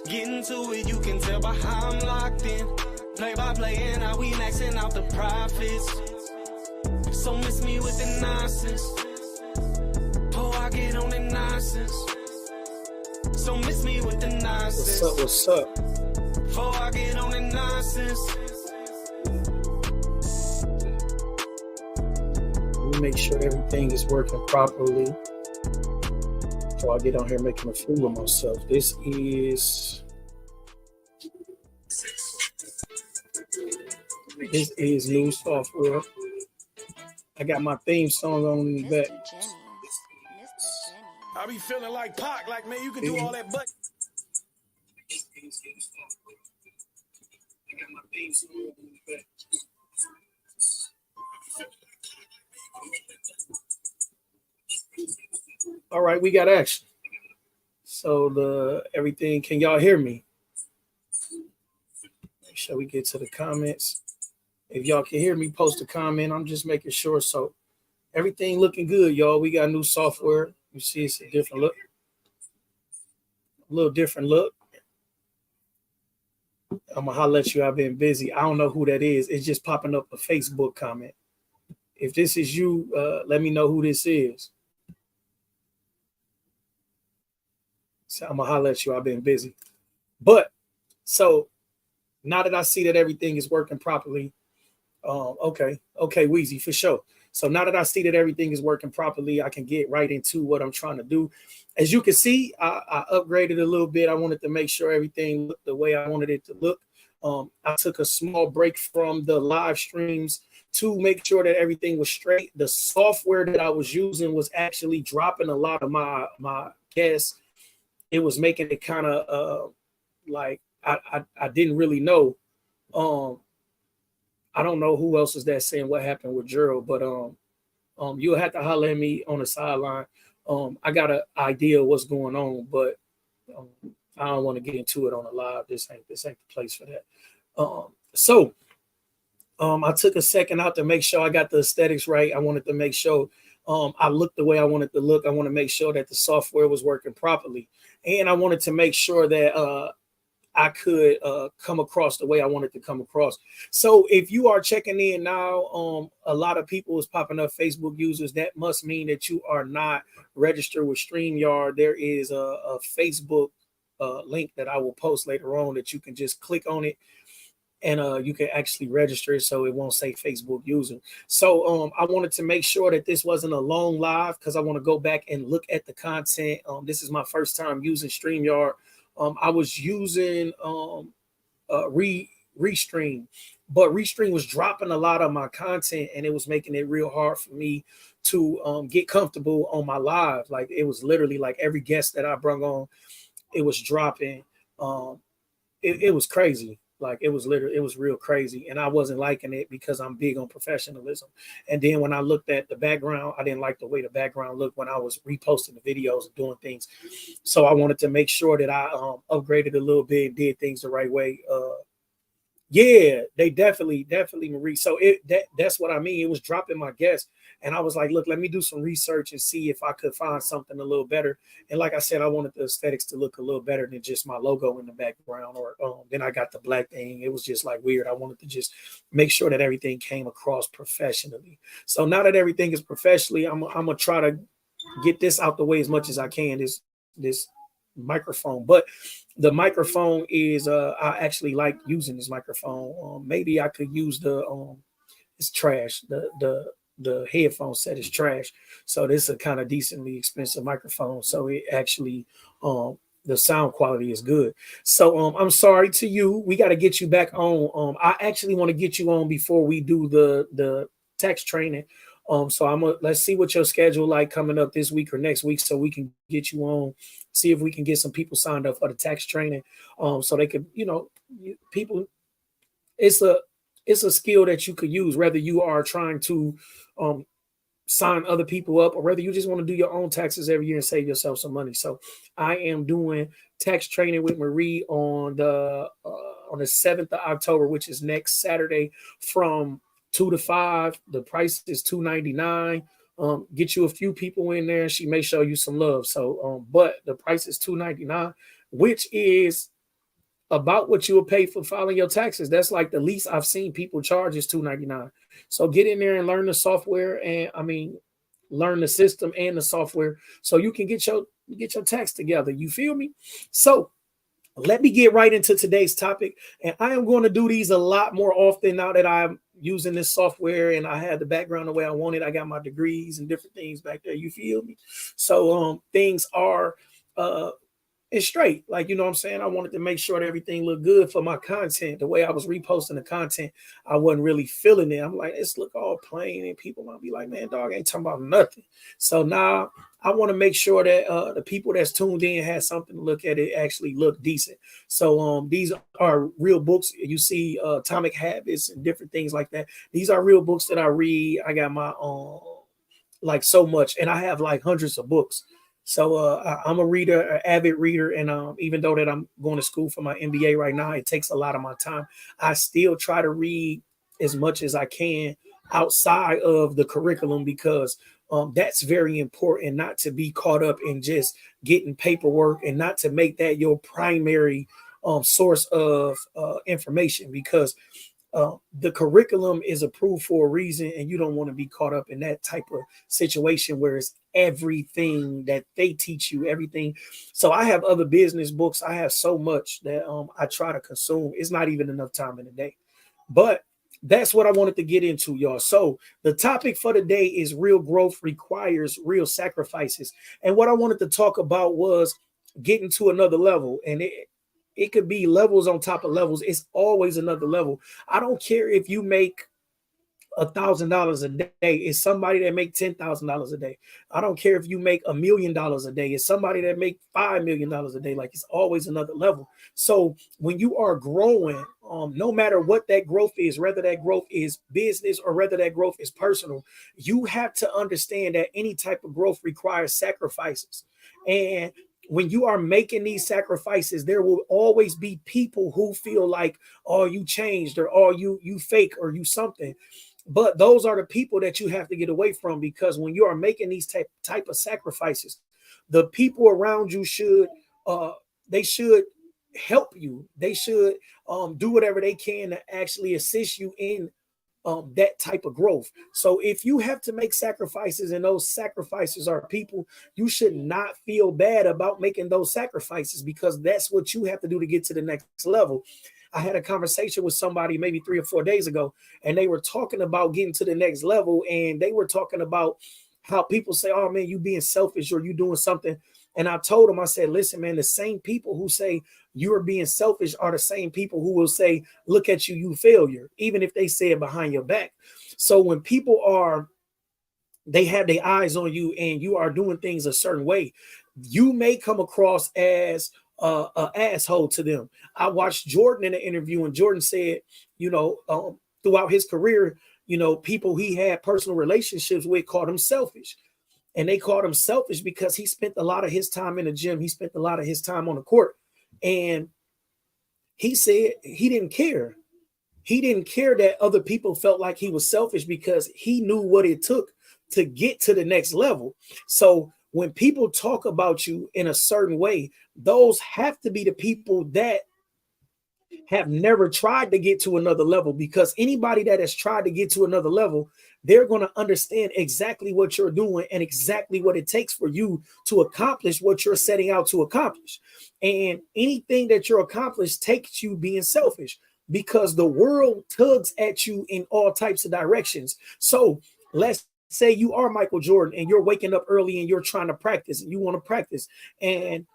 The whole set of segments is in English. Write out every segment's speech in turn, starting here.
Getting to it, you can tell by how I'm locked in. Play by play and how we maxing out the profits. So miss me with the nonsense. Oh, I get on the nonsense. So miss me with the nonsense. What's up? Before I get on the nonsense. Let me make sure everything is working properly before I get on here making a fool of myself. This is new software. I got my theme song on in the back. I be feeling like Pac, like, man, you can do all that, but I got my theme song on in the back. All right, we got action. So everything, can y'all hear me? Make sure we get to the comments. If y'all can hear me, post a comment. I'm just making sure. So everything looking good, y'all. We got new software. You see it's a different look. A little different look. I'm gonna holler at you. I've been busy. I don't know who that is. It's just popping up a Facebook comment. If this is you, let me know who this is. So I'm gonna holler at you. I've been busy. But so now that I see that everything is working properly, okay, Weezy, for sure. So now that I see that everything is working properly, I can get right into what I'm trying to do. As you can see, I upgraded a little bit. I wanted to make sure everything looked the way I wanted it to look. I took a small break from the live streams to make sure that everything was straight. The software that I was using was actually dropping a lot of my guests. It was making it kind of like I didn't really know. I don't know who else is that saying what happened with Gerald, but you'll have to holler at me on the sideline. I got an idea of what's going on, but I don't want to get into it on the live. This ain't the place for that. So I took a second out to make sure I got the aesthetics right. I wanted to make sure I looked the way I wanted to look. I want to make sure that the software was working properly, and I wanted to make sure that I could come across the way I wanted to come across. So if you are checking in now, a lot of people is popping up Facebook users. That must mean that you are not registered with StreamYard. There is a Facebook link that I will post later on that you can just click on it and you can actually register it so it won't say Facebook user. So I wanted to make sure that this wasn't a long live because I want to go back and look at the content. This is my first time using StreamYard. I was using Restream, but Restream was dropping a lot of my content and it was making it real hard for me to get comfortable on my live. Like it was literally like every guest that I brought on, it was dropping. It was crazy. Like it was real crazy. And I wasn't liking it because I'm big on professionalism. And then when I looked at the background, I didn't like the way the background looked when I was reposting the videos and doing things. So I wanted to make sure that I upgraded a little bit, did things the right way. Yeah, they definitely, Marie. So that's what I mean. It was dropping my guests. And I was like, look, let me do some research and see if I could find something a little better. And like I said, I wanted the aesthetics to look a little better than just my logo in the background. Or then I got the black thing. It was just like weird. I wanted to just make sure that everything came across professionally. So now that everything is professionally, I'm gonna try to get this out the way as much as I can. This microphone, but the microphone is I actually like using this microphone. Maybe I could use it's trash. The headphone set is trash. So this is a kind of decently expensive microphone. So it actually the sound quality is good. So I'm sorry to you. We got to get you back on. I actually want to get you on before we do the text training. So let's see what your schedule like coming up this week or next week so we can get you on, see if we can get some people signed up for the tax training. So they could, people, it's a skill that you could use, whether you are trying to sign other people up or whether you just want to do your own taxes every year and save yourself some money. So I am doing tax training with Marie on the 7th of October, which is next Saturday from 2 to 5. The price is $299. Get you a few people in there. She may show you some love. So, but the price is $299, which is about what you will pay for filing your taxes. That's like the least I've seen people charge is $2.99. So get in there and learn the software, and learn the system and the software so you can get your tax together. You feel me? So let me get right into today's topic. And I am going to do these a lot more often now that I'm using this software and I had the background the way I wanted. I got my degrees and different things back there. You feel me? So things are it's straight. Like, you know what I'm saying? I wanted to make sure that everything looked good for my content. The way I was reposting the content, I wasn't really feeling it. I'm like, it's look all plain, and people might be like, man, dog ain't talking about nothing. So now I want to make sure that the people that's tuned in has something to look at. It actually look decent. So these are real books. You see Atomic Habits and different things like that. These are real books that I read. I got my like so much, and I have like hundreds of books. So I'm a reader, an avid reader, and even though that I'm going to school for my MBA right now, it takes a lot of my time. I still try to read as much as I can outside of the curriculum, because that's very important, not to be caught up in just getting paperwork and not to make that your primary source of information, because the curriculum is approved for a reason, and you don't want to be caught up in that type of situation where it's everything that they teach you, everything. So I have other business books. I have so much that I try to consume. It's not even enough time in the day, but that's what I wanted to get into, y'all. So the topic for today is real growth requires real sacrifices. And what I wanted to talk about was getting to another level. And it could be levels on top of levels. It's always another level. I don't care if you make $1,000 a day. It's somebody that make $10,000 a day. I don't care if you make $1 million a day. It's somebody that make $5 million a day. Like, it's always another level. So when you are growing, no matter what that growth is, whether that growth is business or whether that growth is personal, you have to understand that any type of growth requires sacrifices. And when you are making these sacrifices, there will always be people who feel like, oh, you changed, or oh, you fake, or you something. But those are the people that you have to get away from, because when you are making these type of sacrifices, the people around you should help you. They should do whatever they can to actually assist you in that type of growth. So if you have to make sacrifices, and those sacrifices are people, you should not feel bad about making those sacrifices, because that's what you have to do to get to the next level. I had a conversation with somebody maybe 3 or 4 days ago, and they were talking about getting to the next level, and they were talking about how people say, oh man, you being selfish, or you doing something. And I told them, I said, listen, man, the same people who say you're being selfish are the same people who will say, look at you, you failure, even if they say it behind your back. So when people they have their eyes on you and you are doing things a certain way, you may come across as an asshole to them. I watched Jordan in an interview, and Jordan said, throughout his career, people he had personal relationships with called him selfish. And they called him selfish because he spent a lot of his time in the gym. He spent a lot of his time on the court. And he said he didn't care. He didn't care that other people felt like he was selfish, because he knew what it took to get to the next level. So when people talk about you in a certain way, those have to be the people that have never tried to get to another level, because anybody that has tried to get to another level, they're going to understand exactly what you're doing and exactly what it takes for you to accomplish what you're setting out to accomplish. And anything that you're accomplished takes you being selfish, because the world tugs at you in all types of directions. So let's say you are Michael Jordan and you're waking up early and you're trying to practice, and you want to practice, and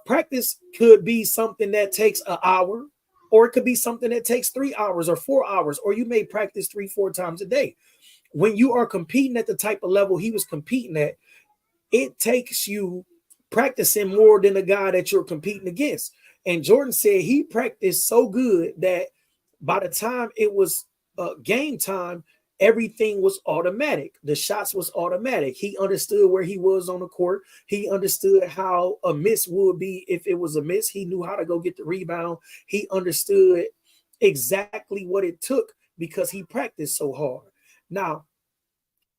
practice could be something that takes an hour, or it could be something that takes 3 hours or 4 hours, or you may practice 3-4 times a day. When you are competing at the type of level he was competing at, it takes you practicing more than the guy that you're competing against. And Jordan said he practiced so good that by the time it was game time, everything was automatic. The shots was automatic. He understood where he was on the court. He understood how a miss would be if it was a miss. He knew how to go get the rebound. He understood exactly what it took because he practiced so hard. Now,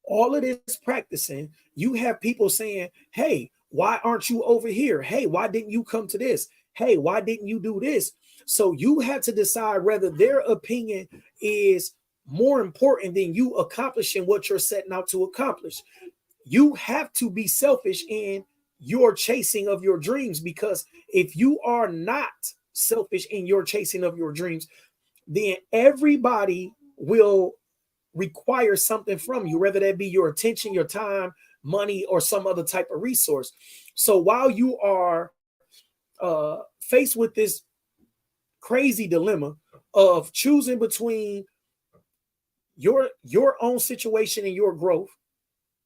all of this practicing, you have people saying, hey, why aren't you over here? Hey, why didn't you come to this? hey, why didn't you do this? So you have to decide whether their opinion is more important than you accomplishing what you're setting out to accomplish. You have to be selfish in your chasing of your dreams, because if you are not selfish in your chasing of your dreams, then everybody will require something from you, whether that be your attention, your time, money, or some other type of resource. So while you are faced with this crazy dilemma of choosing between your own situation and your growth,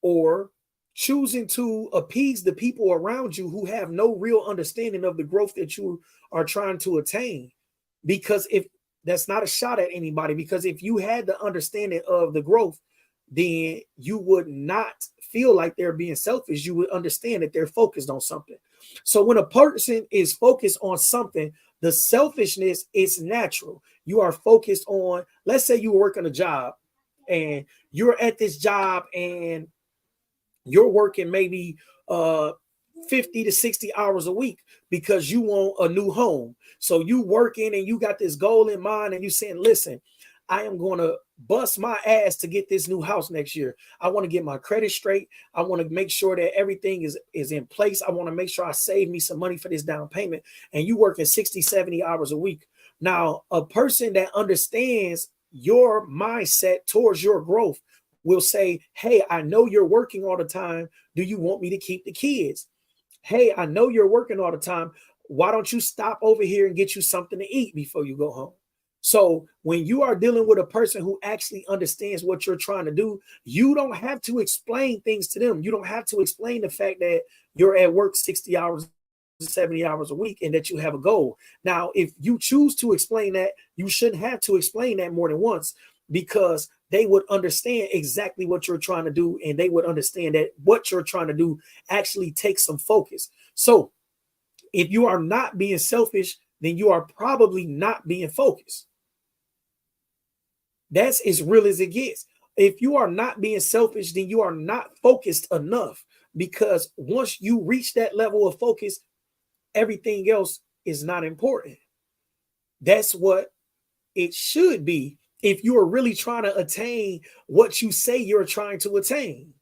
or choosing to appease the people around you who have no real understanding of the growth that you are trying to attain. Because if that's not a shot at anybody, because if you had the understanding of the growth, then you would not feel like they're being selfish. You would understand that they're focused on something. So when a person is focused on something, the selfishness is natural. You are focused on, let's say you work on a job and you're at this job and you're working maybe 50 to 60 hours a week because you want a new home. So you working and you got this goal in mind and you saying, listen, I am going to bust my ass to get this new house next year. I want to get my credit straight. I want to make sure that everything is in place. I want to make sure I save me some money for this down payment. And you working 60, 70 hours a week. Now, a person that understands your mindset towards your growth will say, hey, I know you're working all the time. Do you want me to keep the kids? Hey, I know you're working all the time. Why don't you stop over here and get you something to eat before you go home? So when you are dealing with a person who actually understands what you're trying to do, you don't have to explain things to them. You don't have to explain the fact that you're at work 60 hours, 70 hours a week and that you have a goal. Now, if you choose to explain that, you shouldn't have to explain that more than once, because they would understand exactly what you're trying to do, and they would understand that what you're trying to do actually takes some focus. So if you are not being selfish, then you are probably not being focused. That's as real as it gets. If you are not being selfish, then you are not focused enough, because once you reach that level of focus, everything else is not important. That's what it should be if you are really trying to attain what you say you're trying to attain.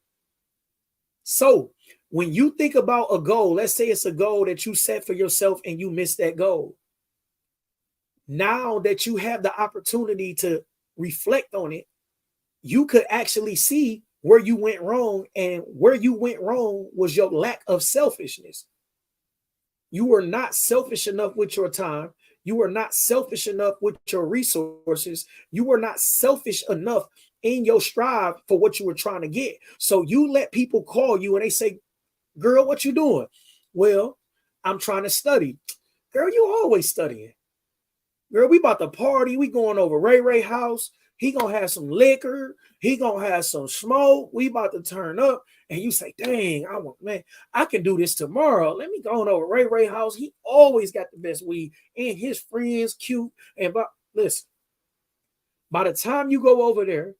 So when you think about a goal, let's say it's a goal that you set for yourself and you miss that goal. Now that you have the opportunity to reflect on it, you could actually see where you went wrong, and where you went wrong was your lack of selfishness. You were not selfish enough with your time. You were not selfish enough with your resources. You were not selfish enough in your strive for what you were trying to get. So you let people call you and they say, girl, what you doing? Well, I'm trying to study. Girl, you always studying. Girl, we about to party. We going over Ray house. He gonna have some liquor. He gonna have some smoke. We about to turn up. And you say, dang, I can do this tomorrow. Let me go on over Ray house. He always got the best weed, and his friends cute. And listen, by the time you go over there,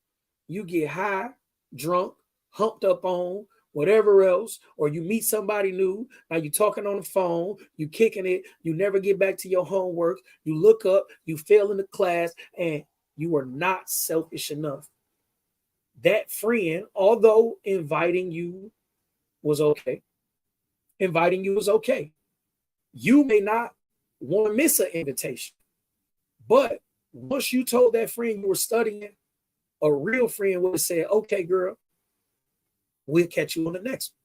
you get high, drunk, humped up on whatever else, or you meet somebody new. Now you're talking on the phone, you kicking it, you never get back to your homework, you look up, you fail in the class, and you are not selfish enough. That friend, although inviting you was okay, you may not want to miss an invitation. But once you told that friend you were studying, a real friend would have said, okay, girl, we'll catch you on the next one.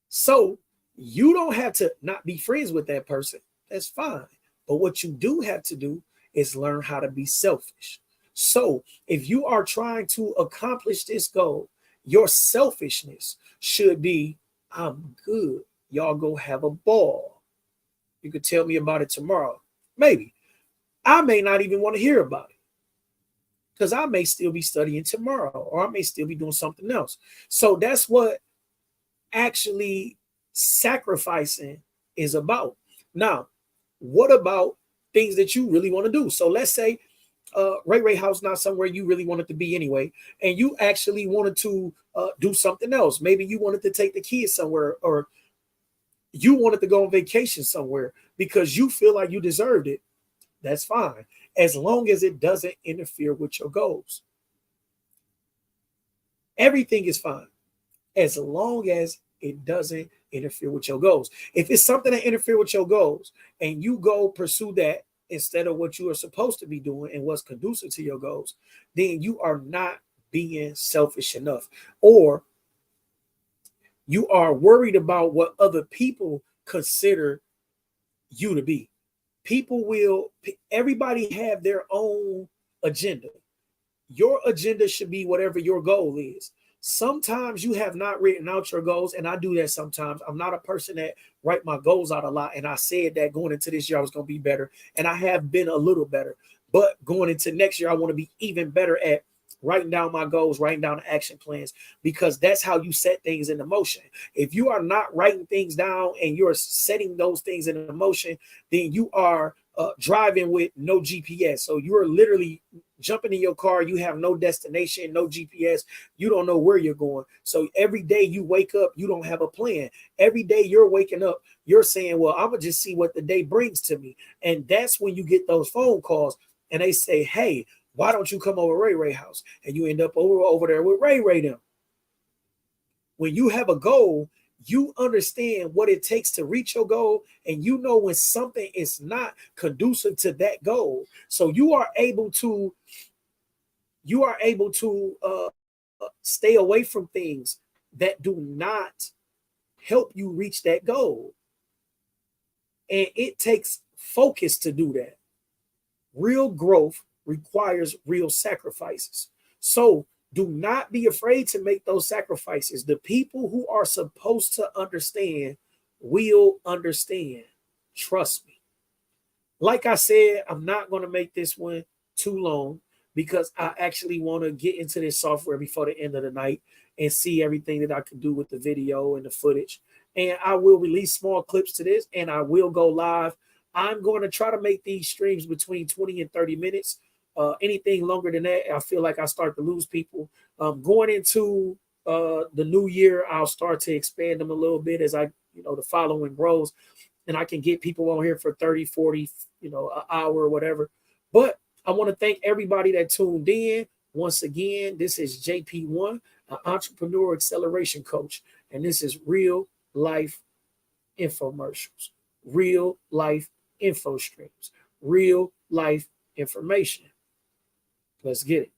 So you don't have to not be friends with that person. That's fine. But what you do have to do is learn how to be selfish. So if you are trying to accomplish this goal, your selfishness should be, I'm good. Y'all go have a ball. You could tell me about it tomorrow. Maybe. I may not even want to hear about it, because I may still be studying tomorrow, or I may still be doing something else. So that's what actually sacrificing is about. Now, what about things that you really want to do? So let's say Ray house not somewhere you really wanted to be anyway, and you actually wanted to do something else. Maybe you wanted to take the kids somewhere, or You wanted to go on vacation somewhere because you feel like you deserved it. That's fine, as long as it doesn't interfere with your goals. Everything is fine as long as it doesn't interfere with your goals. If it's something that interfere with your goals and you go pursue that instead of what you are supposed to be doing and what's conducive to your goals, then you are not being selfish enough, or you are worried about what other people consider you to be. Everybody have their own agenda. Your agenda should be whatever your goal is. Sometimes you have not written out your goals, and I do that sometimes. I'm not a person that write my goals out a lot, and I said that going into this year I was going to be better, and I have been a little better. But going into next year, I want to be even better at writing down my goals, writing down the action plans, because that's how you set things into motion. If you are not writing things down and you're setting those things into motion, then you are driving with no GPS. So you're literally jumping in your car, you have no destination, no GPS, you don't know where you're going. So every day you wake up, you don't have a plan. Every day you're waking up, you're saying, well, I'm gonna just see what the day brings to me. And that's when you get those phone calls and they say, hey, why don't you come over Ray Ray house? And you end up over there with Ray Ray them. When you have a goal, you understand what it takes to reach your goal, and you know when something is not conducive to that goal. So you are able to stay away from things that do not help you reach that goal. And it takes focus to do that. Real growth requires real sacrifices. So do not be afraid to make those sacrifices. The people who are supposed to understand will understand. Trust me. Like I said, I'm not going to make this one too long because I actually want to get into this software before the end of the night and see everything that I can do with the video and the footage. And I will release small clips to this, and I will go live. I'm going to try to make these streams between 20 and 30 minutes. Anything longer than that, I feel like I start to lose people. Going into the new year, I'll start to expand them a little bit as the following grows, and I can get people on here for 30, 40, an hour or whatever. But I want to thank everybody that tuned in. Once again, this is JP1, an entrepreneur acceleration coach, and this is real life infomercials, real life info streams, real life information. Let's get it.